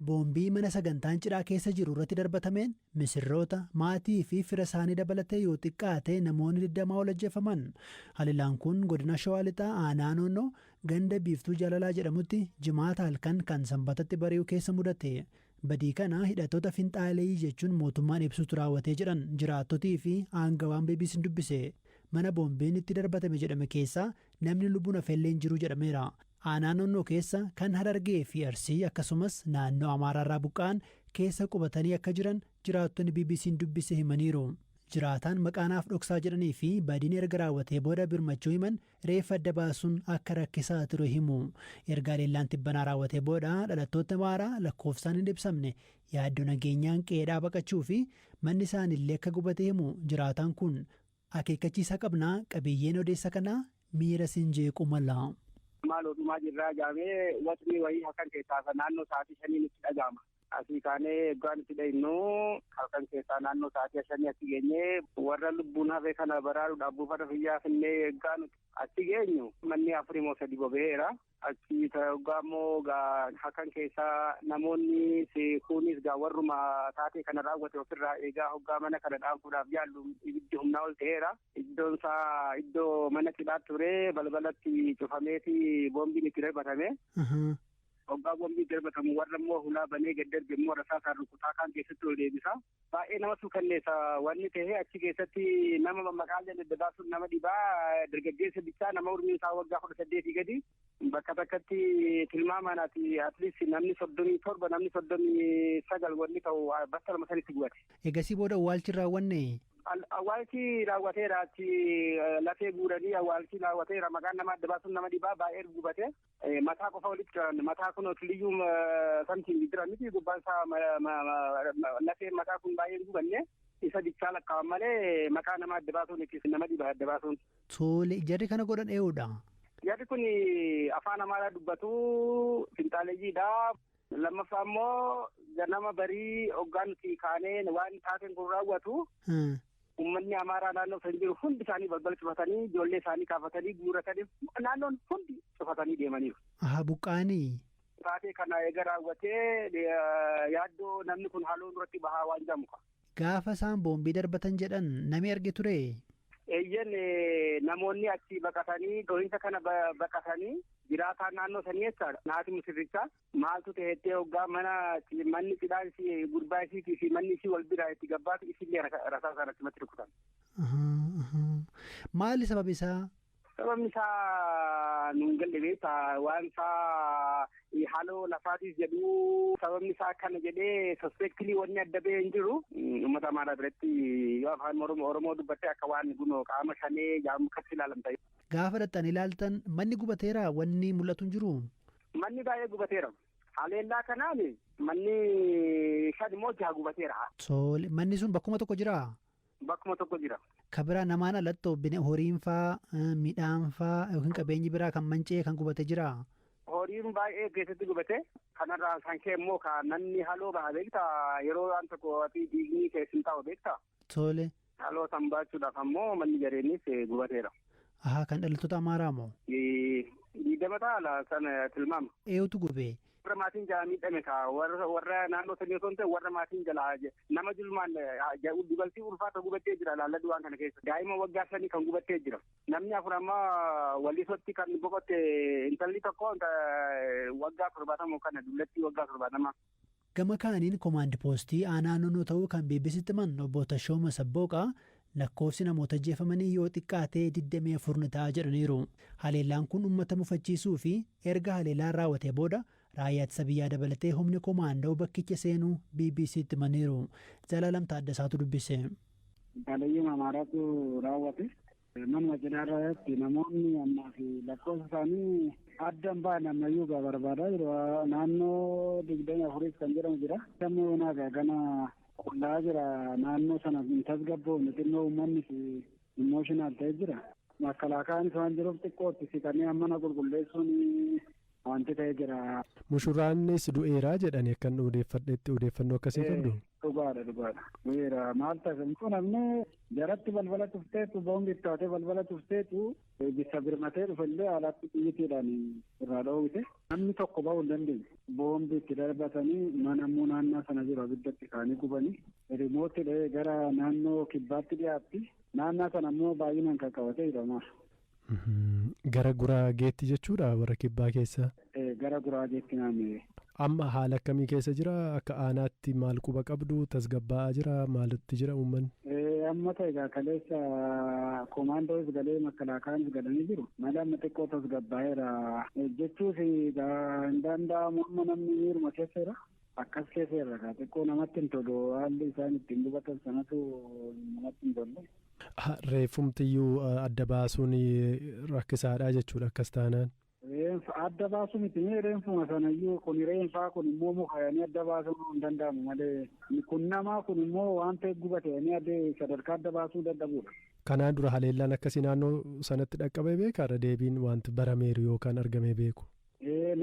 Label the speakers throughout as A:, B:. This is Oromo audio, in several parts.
A: Boombii mana sagantaan cidhaa keessa jiru irratti darbatameen misirroota maatii fi fira isaanii dabalatee yoo xiqqaate namoonni 20 ol ajjeefaman. Haliilaan kun godina Shawaa Lixaa aanaa Noonnoo ganda Biiftuu Jaalalaa jedhamutti jimaata halkan kan sanbatatti bari'u keessa mudate. Badii kana hidhattoota finxaaleeyyii jechuun mootummaan ibsutu raawwatee jedhan jiraattotii fi aangawaan BBC'n dubbise. Mana boombiin itti darbatame jedhame keessaa namni lubbuun hafeellee hin jiru jedhameera. Aanaa Noonnoo keessa kan Harargee fi Arsii akkasumas naannoo Amaaraarraa buqqa'an keessa qubatanii akka jiran jiraattonni BBC'n dubbise himaniiru. Jiraataan maqaanaaf dhoksaa jedhanii fi badiin erga raawwatee booda birmachuu himan reeffa adda baasuun akka rakkisaa ture himu. Erga leellaan tibbanaa raawwatee booda dhalattoota Amaaraa lakkoofsaan hin ibsamne yaaddoo nageenyaan qe'ee baqachuu fi manni isaanillee akka gubate himu jiraataan kun akeekkachiisa qabnaa qabiyyeen odeessa kanaa miira siin jeequ mala.
B: Maal odumaa jirraa jaamee watni wayii halkan keessaa naannoo sa'aatii 5 nutti dhaga'ama. Asii kaanee eeggaan itti dhayinnu halkan keessaa naannoo sa'aatii 5 achi geenyee warra lubbuun hafe kana baraaruudhaaf buufata fayyaa finnee eeggaa nuti achi geenyu manni 4 moo 3 bobeera. Achi ta'uggaa immoo halkan keessaa namoonni kunis warruma taatee kana raawwate ofirraa eegaa hoggaa mana kana dhaanfuudhaaf yaallu ibiddi humnaa ol ta'eera. Iddoon isaa iddoo mana cidhaa ture balbalatti cufameeti boombiin itti darbatame. Hoggaa boombiin darbatamu warra immoo hulaa banee gad darbe immoo rasaasaan rukutaa kan keessatti ol deebisa. Baay'ee nama suukanneessa wanni ta'e achi keessatti nama maqaan jedhe baasuun nama dhibaa dargaggeessa bichaa nama umriin isaa waggaa 18 gadi. Bakka takkatti tilmaamaan ati atleast namni 37 namni 39 wanni ta'u bakka lama sanitti gubate.
A: Egasii booda awwaalchi raawwanne.
B: Awwaalchi raawwateera achi lafee guuranii awwaalchi raawwateera maqaan nama adda baasuun nama dhibaa baay'ee gubate. Mataa qofa walitti jiran mataa kun otiliyyuu samtiin jira miti gubbaan isaa lafee mataa kun baay'ee gubanne isa bichaa lakkaa'an malee maqaa nama adda baasuun itti nama dhibaa adda baasuun.
A: Tole jarri kana godhan ee'uudha.
B: Jarri kun afaan Amaaraa dubbatu finxaaleeyyiidha. Lammaffaa immoo ganama barii hoggaan nuti kaanee waan taateen kun raawwatu. Uummanni Amaaraa naannoo san jiru hundi isaanii balbala cufatanii ijoollee isaanii kaafatanii guuratanii naannoon hundi cufatanii deemaniiru.
A: Buqqaanii.
B: Taatee kana eega raawwatee yaaddoo namni kun haaloo duratti bahaa waan jedhamu.
A: Gaafa isaan boombii darbatan jedhan nami arge ture.
B: Eeyyan namoonni achi baqatanii dhohinsa kana baqatanii jiraataan naannoo sanii jechaadha. Naati musirrichaa maaltu ta'ettee hoggaa manni cidhaa isii gurbaa isiitii fi manni isii wal biraa itti gabbaatu isillee rasaasaan achumatti rukutan.
A: Maali sababni isaa?
B: Sababni isaa nuun galle beektaa waan isaa haaloo lafaatiif jedhu sababni isaa akkana jedhee sospektilii wanni adda ba'ee hin jiru. Uummata Amaaraa biratti yoo afaan Oromoo dubbattee akka waan gunoo qaama shanee jaamu kasi ilaalamta.
A: Gaafa dhaqxanii ilaaltan manni gubateera wanni mul'atu hin jiru?
B: Manni baay'ee gubateera. Haleellaa kanaan manni 5 moo 6 gubateera.
A: Tole manni sun bakkuma tokko jiraa?
B: Bakkuma tokko jira.
A: Kabiraa namaan alatti horiin faa midhaan faa yookiin qabeenyi biraa kan manca'ee kan gubate jiraa?
B: Horiin baay'ee keessatti gubate. Kanarraa kan ka'e immoo kan namni haloo baha beektaa yeroo waan tokko ati diigni keessin taa'u beektaa?
A: Tole.
B: Haloo san baachuudhaaf ammoo manni jareenis gubateera.
A: Kan dhalattoota Amaaraa moo?
B: Diidama taala sana tilmaama.
A: Eeyutu gubee?
B: Warra maatiin jalaa miidhame warra naannoo sanii osoo hin ta'e warra maatiin jalaa nama julmaan dubartii ulfaata gubattee jira laalladhu waan kana keessa. Daa'ima waggaa 5 kan gubattee jira. Namni 4 ammaa wallisotti kan boqotte intalli tokko waggaa 70 kana dullatti waggaa 70.
A: Gama kaaniin koomaandi poostii aanaa Noonnoo ta'uu kan BBC'tti himan obbo Tashooma Sabbooqaa lakkoofsi namoota ajjeefamanii yoo xiqqaatee 24 ta'a jedhaniiru. Haleellaan kun uummata mufachiisuu fi erga haleellaan raawwatee booda raayyaa ittisa biyyaa dabalatee humni koomaandoo bakkicha seenuu BBC'tti himaniiru. Zalaalam Taaddasaatu dubbise.
C: Baadiyyaa Amaaraatu raawwate. Manuma cidhaarratti namoonni ammaa fi lakkoofsa isaanii addan ba'an ammayyuu barbaadaa jiru. Naannoo 24 kan jedhamu jira. Sammuu naagaa gana qullaa jira naannoo sana tasgabboofne xinnoo uummanni imooshinaal ta'ee jira. Makkalaakaan waan jiruuf xiqqootti siqanii mana qulqulleessuun wanti ta'ee jira.
D: Mushurraannis du'eeraa jedhani akkan odeeffadhetti odeeffannoo akkasii qabdu.
C: Dhugaadha. Du'eera maal taasisan kun namni jaratti balbala tufteetu boombi ittaatee balbala tufteetu bisa birmatee dhufellee alaatti xiyyiitiidhaan irraa dhoowwite namni tokko bahuu hin dandeenye. Boombi itti darbatanii mana immoo naannoo sana jiru abiddatti kaanii gubanii rimootti gara naannoo kibbaatti dhiyaatti naannoo sana immoo baay'inaan kan qabatee jedhama.
D: Gara Guraageetti jechuudha warra kibbaa keessa.
C: Gara Guraageetti naannoo.
D: Amma haala akkamii keessa jira akka aanaatti maal quba qabdu tasgabbaa'aa jira maalitti jira uummanni.
C: Amma ta'e kaleessa koomaandoos galee makalaakaanis galanii jiru mala amma xiqqoo tasgabbaa'eera jechuuf hin danda'amu amma namni miiruma keessa jira. Akkas keessa irra xiqqoo namatti hin tolu haalli isaan ittiin dubatan sanatu namatti hin tolle.
D: Reeffumtiyyuu adda baasuun rakkisaadha jechuudha akkas taanaan.
C: Adda baasuu miti reenfuma sanayyuu kun reenfaa kun immoo mukayanii adda baasuun hin danda'amu malee kun namaa kun immoo waan ta'e gubatanii adda sadarkaa adda baasuu dadhabudha.
D: Kanaan dura haleellaan akkasii naannoo sanatti dhaqqabee beekaadha deebiin wanti barameeru yookaan argamee beeku.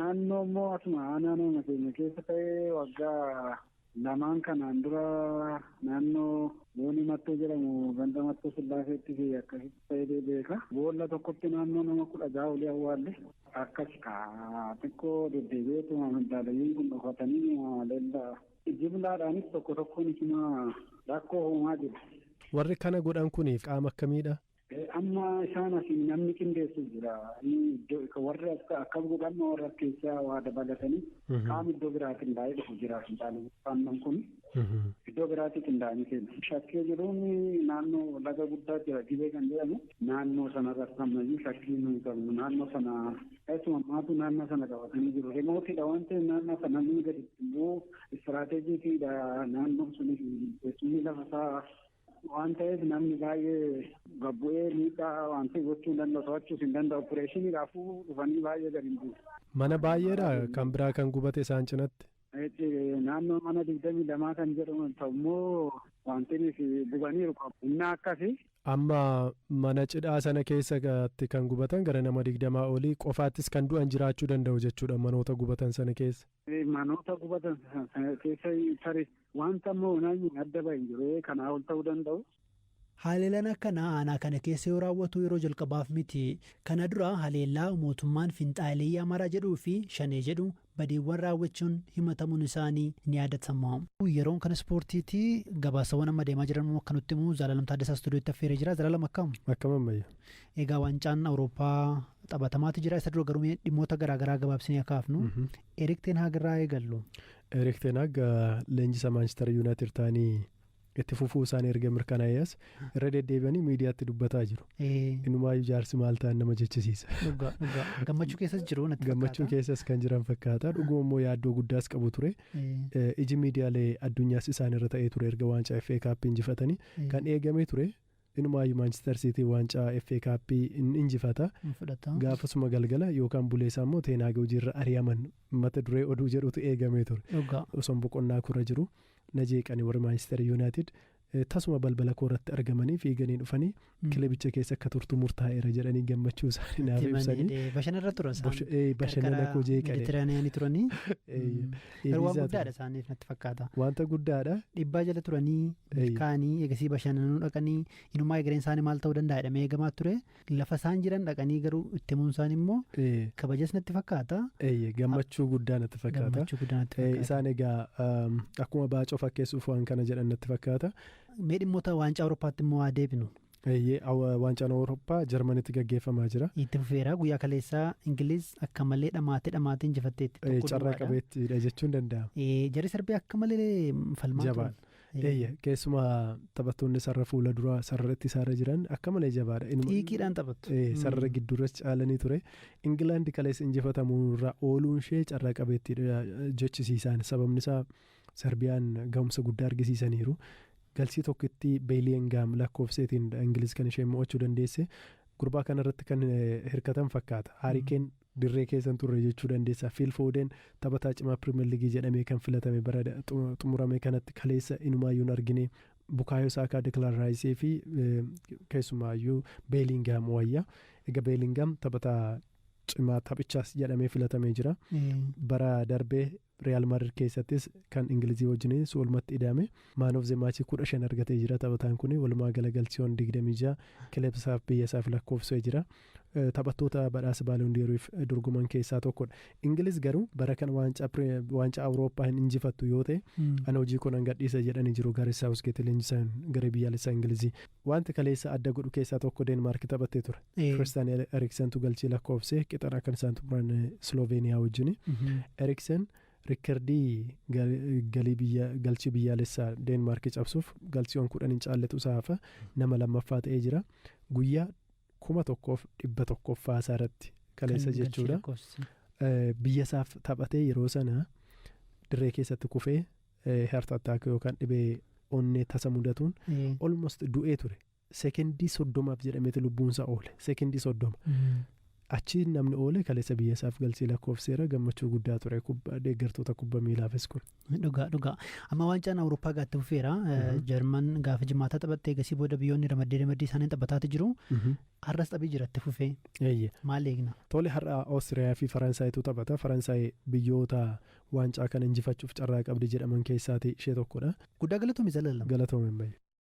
C: Naannoo immoo asuma naannoo keenya keessa ta'ee waggaa lamaan kanaan dura naannoo booni mattoo jedhamu ganda mattoo sillaaseetti fi akkasitti ta'ee beeka. Boolla tokkotti naannoo nama 10 olii awwaalle akkas xiqqoo deddeebi'eetuma madaalayyiin kun dhofatanii leellaa jimlaadhaanis tokko tokkoon isuma rakkoo uumaa jiru.
D: Warri kana godhan kuniif qaama akkamiidha?
C: Amma isaan asii namni qindeessu jira. Warri akkam godhan warra keessaa waa dabalatanii qaama iddoo biraatiin qindaa'ee dhufu jira. Qaamni kun iddoo biraatiin qindaa'anii kennu. Shakkii jiruun naannoo laga guddaa jira dhibee kan jedhamu naannoo sana ammayyuu shakkii nuyi qabnu naannoo sana keessumaa maatu naannoo sana qabatanii jiru. Rimootiidha waan ta'eef naannoo sana ni gadi immoo istiraateejiitiidha naannoon sunis teessumni lafa isaa waan ta'eef namni baay'ee gabbu'ee miidhaa waan ta'e gochuu hin danda'u to'achuus hin danda'u opereeshiniidhaafuu dhufanii baay'ee gadi hin buusu.
D: Mana baay'eedha kan biraa kan gubate isaan cinatti.
C: Naannoo mana 22 kan jedhamu ta'ummoo wanti gubaniiru qabu. Inni akkasii.
D: Amma mana cidhaa sana keessatti kan gubatan gara nama 20 olii qofaattis kan du'an jiraachuu danda'u jechuudha manoota gubatan sana keessa.
C: Manoota gubatan sana keessa tarii wanta ammoo naannoo adda bahee jiru kanaa ol ta'uu danda'u.
A: Haleellaan akkanaa aanaa kana keessa yoo raawwatu yeroo jalqabaaf miti. Kana dura haleellaa mootummaan finxaaleeyyii Amaaraa jedhuu fi Shanee jedhu badiiwwan raawwachuun himatamuun isaanii ni yaadatama. Yeroon kana ispoortiitii gabaasawwan amma deemaa jiran akka nutti himu Zalaalam Taaddasaa Istuudiyootti affeeree jira. Zalaalam akkam?
D: Akkam ammayya.
A: Egaa waancaan Awurooppaa taphatamaatu jira. Isa dura garuu dhimmoota garaagaraa gabaabsinee akka hafnu. Erik ten Haag irraa eegallu.
D: Erik ten Haag leenjisa Maanchister Yuunaayitid ta'anii itti fufuu isaanii erga mirkanaa'ees irra deddeebi'anii miidiyaatti dubbataa jiru. Inumaayyuu jaarsi maal ta'an nama jechisiisa.
A: Gammachuu keessas jiru natti fakkaata.
D: Gammachuu keessas kan jiran fakkaata. Dhuguma immoo yaaddoo guddaas qabu ture. Iji miidiyaalee addunyaas isaan irra ta'ee ture erga waancaa FA Kaappii injifatanii kan eegamee ture. Inumaayyuu Maanchister Siitii waancaa FA Kaappii injifata. Gaafasuma galgala yookaan buleessaa immoo Ten Haag hojiirra ari'aman mata duree oduu jedhutu eegamee ture. Osoo boqonnaa kurra jiru. Najeeqanii warri Maanchister Yuunaayitid tasuma balbala koorratti argamanii fiiganii dhufanii kilabicha keessa akka turtu murtaa'eera jedhanii gammachuu isaanii naaf ibsanii.
A: Bashannanarra turan isaan.
D: Bashannana koo jeeqanii.
A: Meditiraaniyaanii turanii. Garuu waan guddaadha isaaniif natti fakkaata.
D: Wanta guddaadha.
A: Dhibbaa jala turanii kaanii eegasii bashannanuu dhaqanii inumaa egereen isaanii maal ta'uu danda'a jedhamee eegamaa ture. Lafa isaan jiran dhaqanii garuu itti himuun isaanii immoo kabajas natti fakkaata.
D: Gammachuu guddaa natti fakkaata. Isaan egaa akkuma baacoo fakkeessuuf waan kana jedhan natti fakkaata.
A: Mee dhimmoota waancaa Awurooppaatti immoo haa deebinu.
D: Waancaan Awurooppaa Jarmanitti gaggeeffamaa jira.
A: Itti fufeera guyyaa kaleessaa Ingiliz akka malee dhamaatee injifatteetti.
D: Carraa qabeettidha jechuun danda'ama.
A: Jarri Sarbii akka malee falmaa turan.
D: Keessumaa taphattoonni sarara fuula duraa sararratti isaarra jiran akka malee jabaadha.
A: Xiiqiidhaan taphattu.
D: Sarara gidduurras caalanii ture. Ingilaandi kaleessa injifatamuurraa ooluun ishee carraa qabeettidha jechisiisan sababni isaa Sarbiyaan gahumsa guddaa argisiisaniiru. Galsii tokkotti Beelingam lakkoofseetiin Ingiliz kan ishee mo'achuu dandeesse. Gurbaa kanarratti kan hirkatan fakkaata. Haarikeen dirree keessan turre jechuu dandeessa. Phil Foden taphataa cimaa Pirimeer Liigii jedhamee kan filatame bara xumurame kanatti kaleessa inumaayyuu argine. Bukaayoo Saakaa Declan Rice fi keessumaayyuu Beelingam wayya. Egaa Beelingam taphataa cimaa taphichaas jedhamee filatamee jira. Bara darbee Real Madrid keessattis kan Ingilizii wajjin soolmatti ida'ame Man of the Match 15 argatee jira. Taphataan kun walumaa gala galchiiwwan 26 kilabisaaf biyyasaaf lakkoofsee jira. Taphattoota badhaasa Baaloon d'Oriif dorgoman keessaa tokkodha. Ingiliz garuu bara kan waancaa Awurooppaa hin injifattu yoo ta'e ana hojii kun gadhiisa jedhanii jiru Gareth Southgate leenjisaan garee biyyaalessaa Ingilizii. Wanti kaleessa adda godhu keessaa tokko Deenmaark taphattee ture. Christian Eriksentu galchii lakkoofsee qixana kan isaan xumuran Sloveeniyaa wajjin. Eriksen riikardii galchii biyyaalessaa Deenmaark cabsuuf galchiiwwan 10 hin caalletu saafa nama lammaffaa ta'ee jira. Guyyaa 1100 irratti kaleessa jechuudha. Biyyasaaf taphatee yeroo sana dirree keessatti kufee heart attack yookaan dhibee onnee tasa mudatuun almost du'ee ture. Sekendii 30 jedhameeti lubbuunsaa oole. Sekendii 30. Achi namni oole kaleessa biyyasaaf galchii lakkoofseera gammachuu guddaa ture deeggartoota kubbaa miilaafis kun.
A: Dhugaa. Amma waancaan Awurooppaa gaatti fufeera. Jarman gaafa jimaataa taphattee eegasii booda biyyoonni ramaddee isaanii taphataati jiru. Har'as taphi jiratti fufee. Maal eegna? Tole har'a Oostiriyaa fi Faransaaytu taphata. Faransaay biyyoota waancaa kana injifachuuf carraa qabdi jedhaman keessaati ishee tokkodha. Guddaa galatoomii Zalaalam. Galatoomii baay'ee.